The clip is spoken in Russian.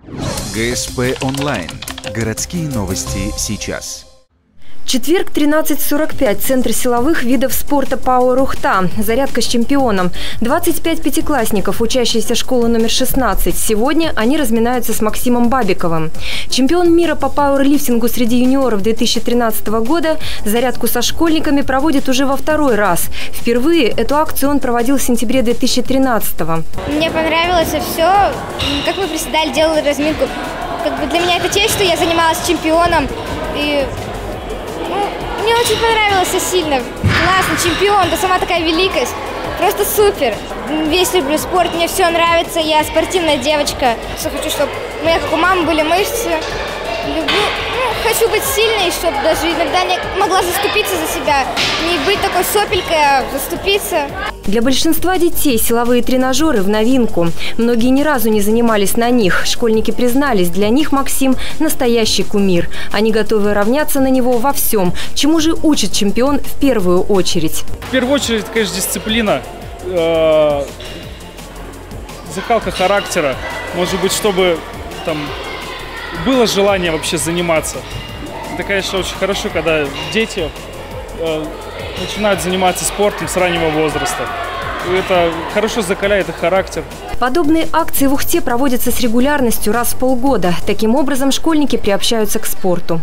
ГСП онлайн. Городские новости сейчас. Четверг, 13:45. Центр силовых видов спорта ПАО «Рухта». Зарядка с чемпионом. 25 пятиклассников, учащиеся школы номер 16. Сегодня они разминаются с Максимом Бабиковым. Чемпион мира по пауэрлифтингу среди юниоров 2013 года зарядку со школьниками проводит уже во второй раз. Впервые эту акцию он проводил в сентябре 2013-го. Мне понравилось все, как мы приседали, делали разминку. Для меня это честь, что я занималась чемпионом. И мне очень понравилось все сильно. Классно, чемпион, да сама такая великость. Просто супер. Весь люблю спорт, мне все нравится. Я спортивная девочка. Хочу, чтобы у меня, как у мамы, были мышцы. Люблю, хочу быть сильной, чтобы даже иногда не могла заступиться за себя. Не быть такой сопелькой, а заступиться. Для большинства детей силовые тренажеры в новинку. Многие ни разу не занимались на них. Школьники признались, для них Максим – настоящий кумир. Они готовы равняться на него во всем. Чему же учит чемпион в первую очередь? В первую очередь, конечно, дисциплина, закалка характера. Может быть, чтобы там было желание вообще заниматься. Это, конечно, очень хорошо, когда дети начинают заниматься спортом с раннего возраста. И это хорошо закаляет их характер. Подобные акции в Ухте проводятся с регулярностью раз в полгода. Таким образом, школьники приобщаются к спорту.